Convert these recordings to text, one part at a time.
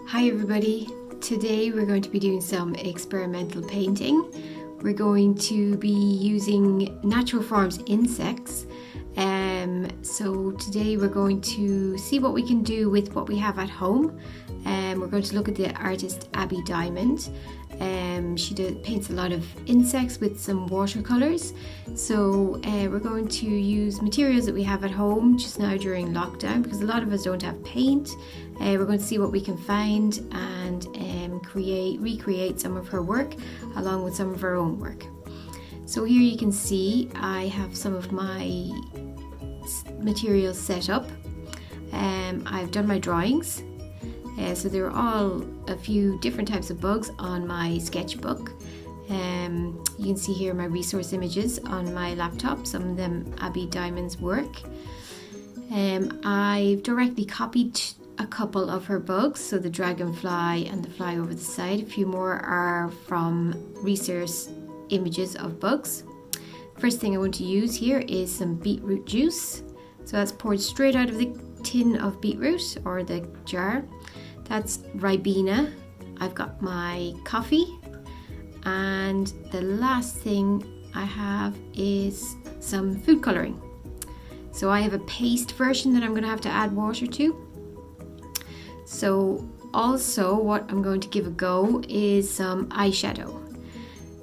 Hi everybody, today we're going to be doing some experimental painting. We're going to be using Natural Forms insects. So today we're going to see what we can do with what we have at home. We're going to look at the artist Abby Diamond. She paints a lot of insects with some watercolors. So we're going to use materials that we have at home just now during lockdown, because a lot of us don't have paint. We're going to see what we can find and recreate some of her work along with some of her own work. So here you can see I have some of my materials set up. I've done my drawings. So there are all a few different types of bugs on my sketchbook. You can see here my resource images on my laptop, some of them Abby Diamond's work. I've directly copied a couple of her bugs, so the dragonfly and the fly over the side. A few more are from resource images of bugs. First thing I want to use here is some beetroot juice. So that's poured straight out of the tin of beetroot or the jar. That's Ribena. I've got my coffee, and the last thing I have is some food colouring. So I have a paste version that I'm going to have to add water to. So also what I'm going to give a go is some eyeshadow.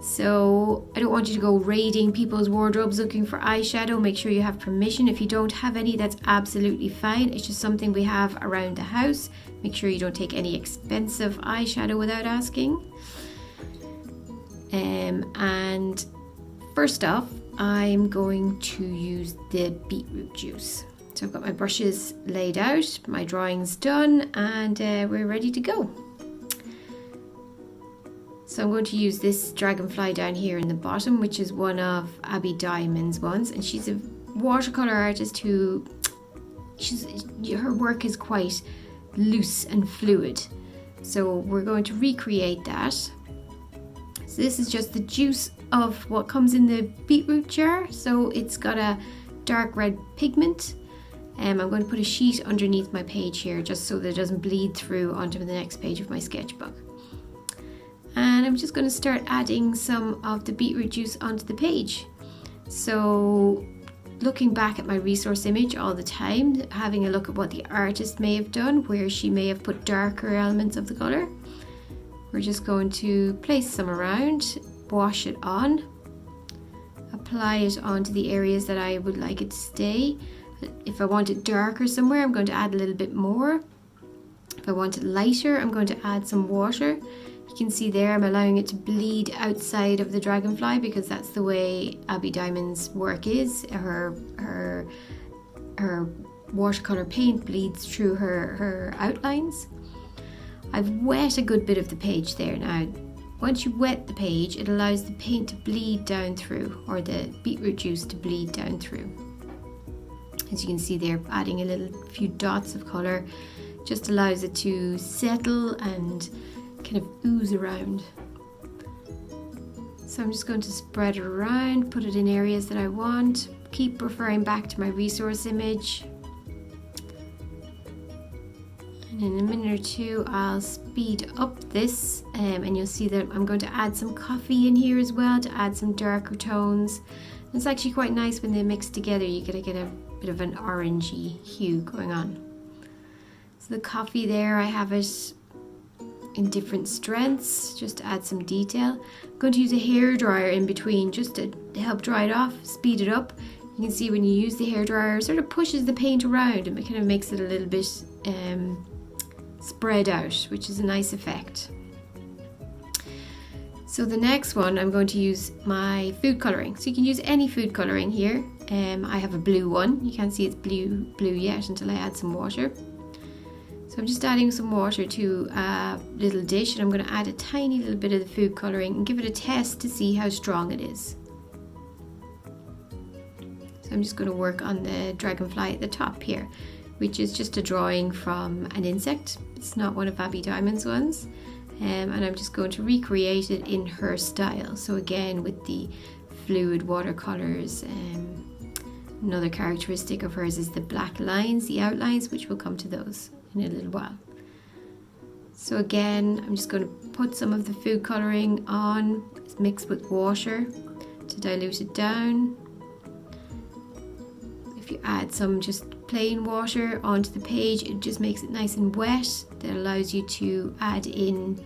So I don't want you to go raiding people's wardrobes looking for eyeshadow. Make sure you have permission. If you don't have any, that's absolutely fine. It's just something we have around the house. Make sure you don't take any expensive eyeshadow without asking. And first off, I'm going to use the beetroot juice. So I've got my brushes laid out, my drawings done, and we're ready to go. So I'm going to use this dragonfly down here in the bottom, which is one of Abby Diamond's ones, and she's a watercolor artist who her work is quite loose and fluid. So we're going to recreate that. So this is just the juice of what comes in the beetroot jar. So it's got a dark red pigment. I'm going to put a sheet underneath my page here just so that it doesn't bleed through onto the next page of my sketchbook. And I'm just going to start adding some of the beetroot juice onto the page. So looking back at my resource image all the time, having a look at what the artist may have done, where she may have put darker elements of the colour. We're just going to place some around, wash it on, apply it onto the areas that I would like it to stay. If I want it darker somewhere, I'm going to add a little bit more. If I want it lighter, I'm going to add some water. You can see there I'm allowing it to bleed outside of the dragonfly because that's the way Abby Diamond's work is. Her watercolor paint bleeds through her outlines. I've wet a good bit of the page there. Now, once you wet the page, it allows the paint to bleed down through, or the beetroot juice to bleed down through. As you can see there, adding a few dots of colour just allows it to settle and kind of ooze around. So I'm just going to spread it around, put it in areas that I want, keep referring back to my resource image. And in a minute or two I'll speed up this and you'll see that I'm going to add some coffee in here as well to add some darker tones. And it's actually quite nice when they mix together. You get a bit of an orangey hue going on. So the coffee there, I have it in different strengths just to add some detail. I'm going to use a hairdryer in between just to help dry it off, speed it up. You can see when you use the hairdryer, it sort of pushes the paint around and it kind of makes it a little bit spread out, which is a nice effect. So the next one, I'm going to use my food colouring. So you can use any food colouring here. I have a blue one. You can't see it's blue yet until I add some water. So I'm just adding some water to a little dish, and I'm going to add a tiny little bit of the food colouring and give it a test to see how strong it is. So I'm just going to work on the dragonfly at the top here, which is just a drawing from an insect. It's not one of Abby Diamond's ones. And I'm just going to recreate it in her style. So again, with the fluid watercolours. Another characteristic of hers is the black lines, the outlines, which we'll come to those in a little while. So again, I'm just going to put some of the food colouring on, mixed with water to dilute it down. If you add some just plain water onto the page, it just makes it nice and wet. That allows you to add in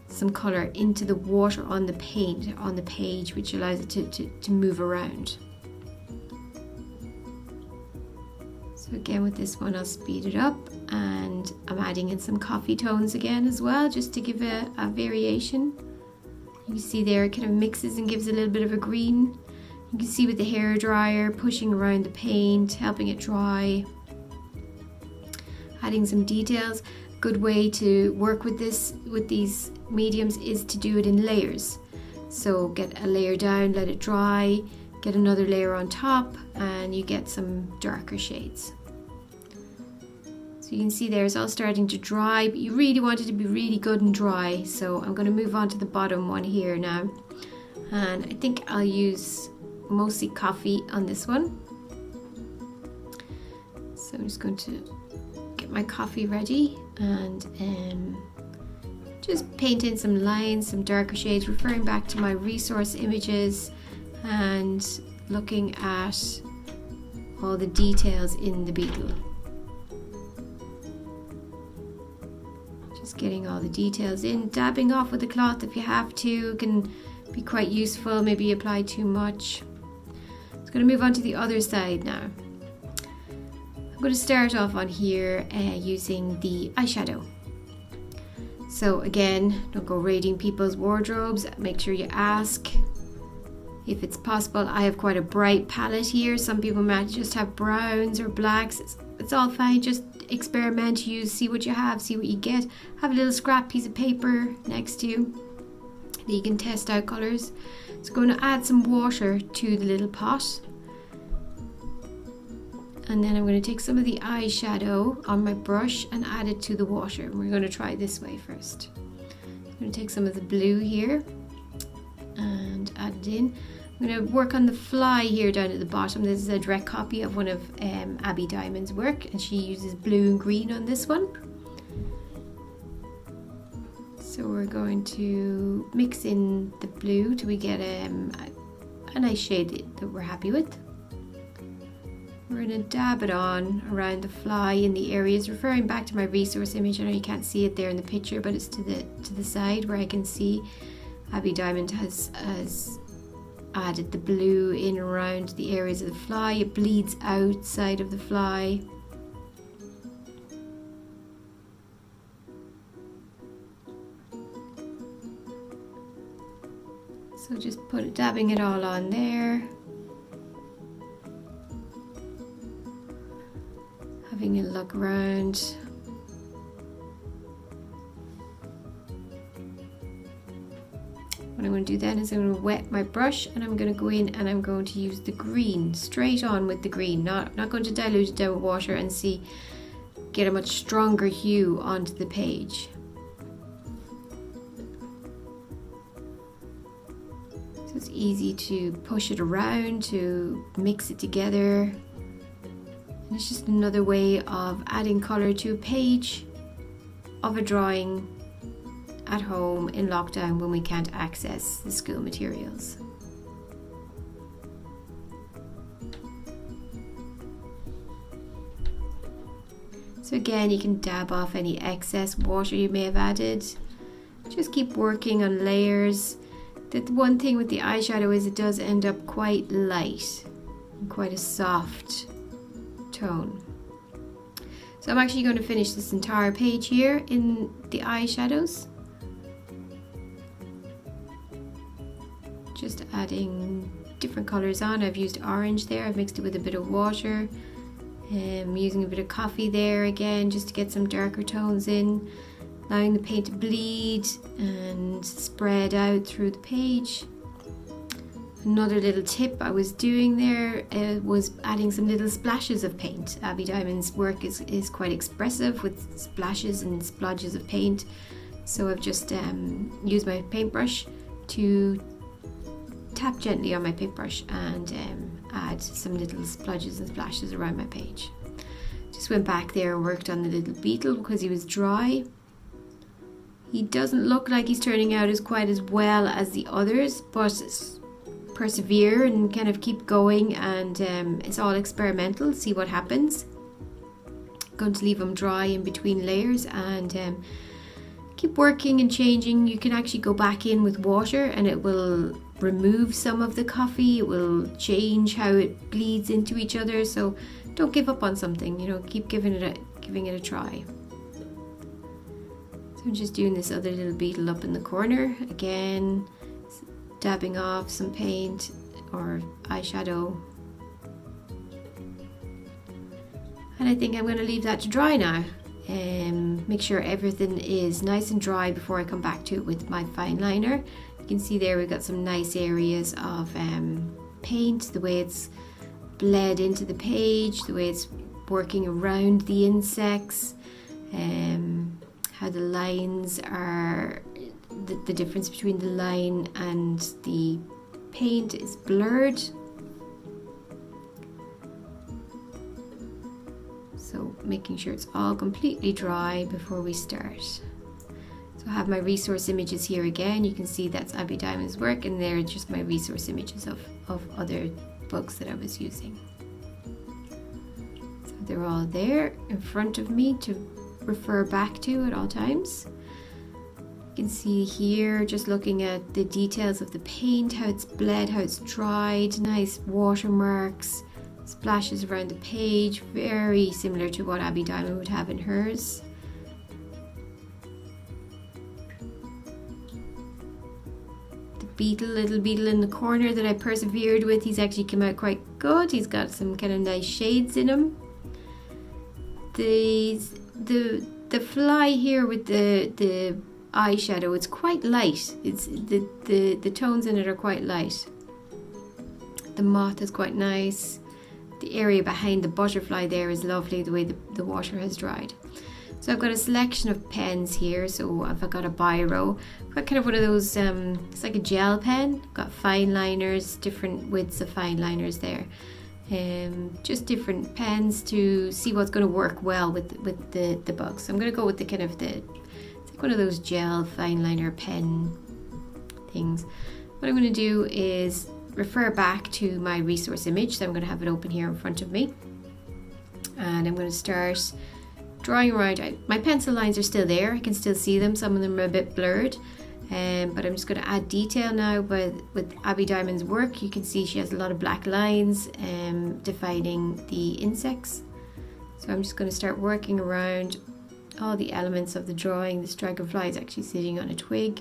some colour into the water on the paint on the page, which allows it to move around. So again, with this one I'll speed it up, and I'm adding in some coffee tones again as well, just to give a variation. You see there it kind of mixes and gives a little bit of a green. You can see with the hairdryer pushing around the paint, helping it dry, adding some details. Good way to work with these mediums is to do it in layers. So get a layer down, let it dry, get another layer on top, and you get some darker shades. So you can see there it's all starting to dry, but you really want it to be really good and dry. So I'm going to move on to the bottom one here now, and I think I'll use mostly coffee on this one. So I'm just going to get my coffee ready and just paint in some lines, some darker shades, referring back to my resource images and looking at all the details in the beetle. Just getting all the details in, dabbing off with the cloth if you have to. It can be quite useful, maybe apply too much. I'm going to move on to the other side now. I'm going to start off on here using the eyeshadow. So again, don't go raiding people's wardrobes. Make sure you ask if it's possible. I have quite a bright palette here. Some people might just have browns or blacks. It's all fine. Just experiment, see what you have, see what you get. Have a little scrap piece of paper next to you that you can test out colours. So going to add some water to the little pot, and then I'm going to take some of the eyeshadow on my brush and add it to the water. And we're going to try it this way first. I'm going to take some of the blue here and add it in. I'm going to work on the fly here down at the bottom. This is a direct copy of one of Abby Diamond's work, and she uses blue and green on this one. So we're going to mix in the blue till we get a nice shade that we're happy with. We're going to dab it on around the fly in the areas, referring back to my resource image. I know you can't see it there in the picture, but it's to the side where I can see Abby Diamond has added the blue in around the areas of the fly. It bleeds outside of the fly. So just dabbing it all on there. Having a look around. What I'm going to do then is I'm going to wet my brush, and I'm going to go in and I'm going to use the green straight on with the green. Not going to dilute it down with water and get a much stronger hue onto the page. So it's easy to push it around, to mix it together. And it's just another way of adding colour to a page of a drawing at home in lockdown when we can't access the school materials. So again, you can dab off any excess water you may have added. Just keep working on layers. The one thing with the eyeshadow is it does end up quite light and quite a soft tone. So I'm actually going to finish this entire page here in the eyeshadows. Just adding different colours on. I've used orange there, I've mixed it with a bit of water. I'm using a bit of coffee there again, just to get some darker tones in, allowing the paint to bleed and spread out through the page. Another little tip I was doing there was adding some little splashes of paint. Abby Diamond's work is quite expressive with splashes and splodges of paint. So I've just used my paintbrush to tap gently on my paintbrush and add some little splodges and splashes around my page. Just went back there and worked on the little beetle because he was dry. He doesn't look like he's turning out as quite as well as the others, but persevere and kind of keep going, and it's all experimental, see what happens. Going to leave them dry in between layers and keep working and changing. You can actually go back in with water and it will remove some of the coffee. It will change how it bleeds into each other, so don't give up on something, you know, keep giving it a try. So I'm just doing this other little beetle up in the corner again, dabbing off some paint or eyeshadow. And I think I'm going to leave that to dry now. Make sure everything is nice and dry before I come back to it with my fine liner. You can see there we've got some nice areas of paint, the way it's bled into the page, the way it's working around the insects, how the lines are, the difference between the line and the paint is blurred. So making sure it's all completely dry before we start. So I have my resource images here again. You can see that's Abby Diamond's work, and they're just my resource images of other books that I was using. So they're all there in front of me to refer back to at all times. You can see here, just looking at the details of the paint, how it's bled, how it's dried, nice watermarks, splashes around the page, very similar to what Abby Diamond would have in hers. The little beetle in the corner that I persevered with, he's actually come out quite good. He's got some kind of nice shades in him. The fly here with the eyeshadow, it's quite light. It's the tones in it are quite light. The moth is quite nice. The area behind the butterfly there is lovely, the way the water has dried. So I've got a selection of pens here. So I've got a biro. I've got kind of one of those, it's like a gel pen. I've got fine liners, different widths of fine liners there. Just different pens to see what's going to work well with the bugs. So I'm going to go with it's like one of those gel fine liner pen things. What I'm going to do is refer back to my resource image. So I'm going to have it open here in front of me, and I'm going to start drawing around. My pencil lines are still there, I can still see them. Some of them are a bit blurred, but I'm just going to add detail now. But with Abby Diamond's work, you can see she has a lot of black lines defining the insects. So I'm just going to start working around all the elements of the drawing. This dragonfly is actually sitting on a twig,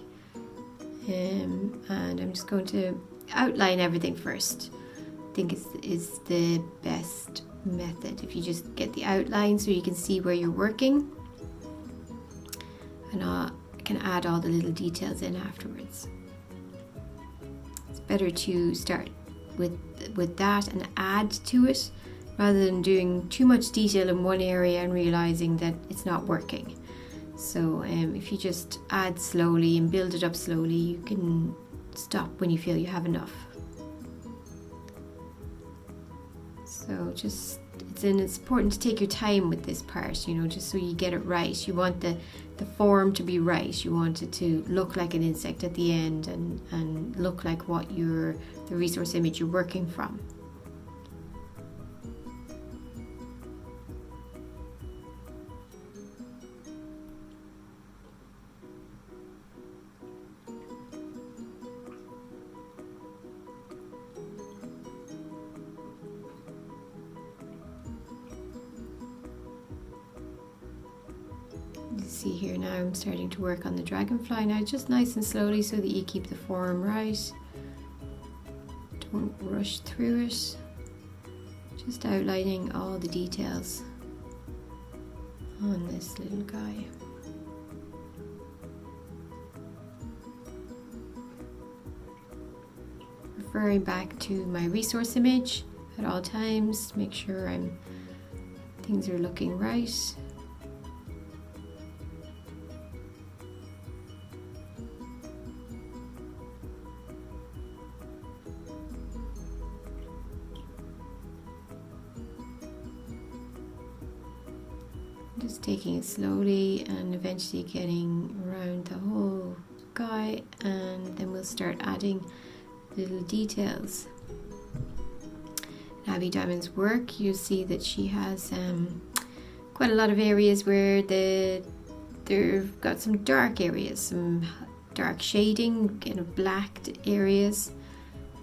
and I'm just going to outline everything first. I think is the best method. If you just get the outline so you can see where you're working, and I can add all the little details in afterwards. It's better to start with that and add to it rather than doing too much detail in one area and realizing that it's not working. So if you just add slowly and build it up slowly, you can stop when you feel you have enough. So it's important to take your time with this part, you know, just so you get it right. You want the form to be right. You want it to look like an insect at the end and look like what the resource image you're working from. See here now, I'm starting to work on the dragonfly now, just nice and slowly so that you keep the form right. Don't rush through it. Just outlining all the details on this little guy. Referring back to my resource image at all times to make sure things are looking right. Just taking it slowly and eventually getting around the whole guy, and then we'll start adding little details. In Abby Diamond's work, you'll see that she has quite a lot of areas where they've got some dark areas, some dark shading, kind of blacked areas.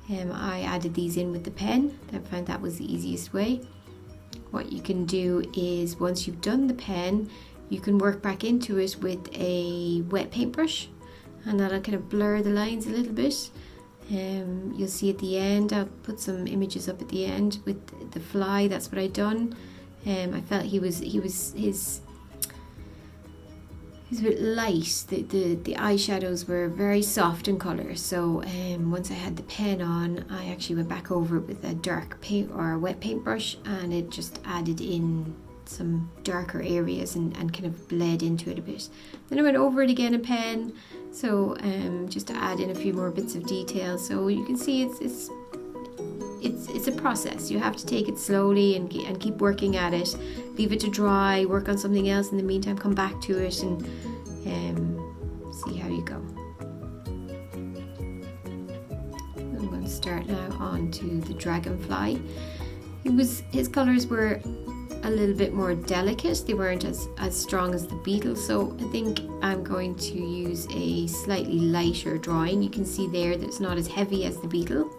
I added these in with the pen. I found that was the easiest way. What you can do is, once you've done the pen, you can work back into it with a wet paintbrush, and that'll kind of blur the lines a little bit. You'll see at the end, I'll put some images up at the end with the fly. That's what I done. I felt he's a bit light. The eyeshadows were very soft in colour, so once I had the pen on, I actually went back over it with a dark paint or a wet paintbrush, and it just added in some darker areas and kind of bled into it a bit. Then I went over it again in pen, so just to add in a few more bits of detail. So you can see it's a process. You have to take it slowly and keep working at it. Leave it to dry, work on something else in the meantime, come back to it and see how you go. I'm going to start now on to the dragonfly. His colours were a little bit more delicate. They weren't as strong as the beetle, so I think I'm going to use a slightly lighter drawing. You can see there that it's not as heavy as the beetle.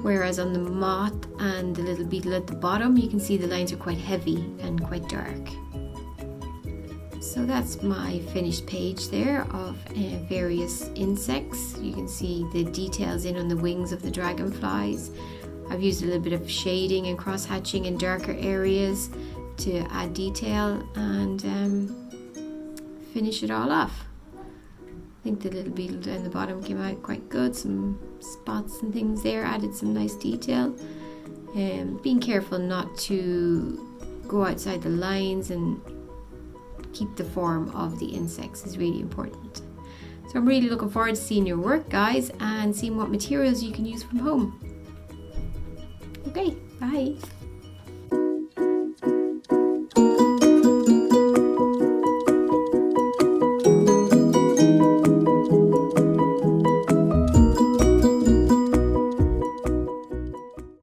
Whereas on the moth and the little beetle at the bottom, you can see the lines are quite heavy and quite dark. So that's my finished page there of various insects. You can see the details in on the wings of the dragonflies. I've used a little bit of shading and cross-hatching in darker areas to add detail and finish it all off. I think the little beetle down the bottom came out quite good. Some spots and things there added some nice detail. Being careful not to go outside the lines and keep the form of the insects is really important. So I'm really looking forward to seeing your work, guys, and seeing what materials you can use from home. Okay, bye.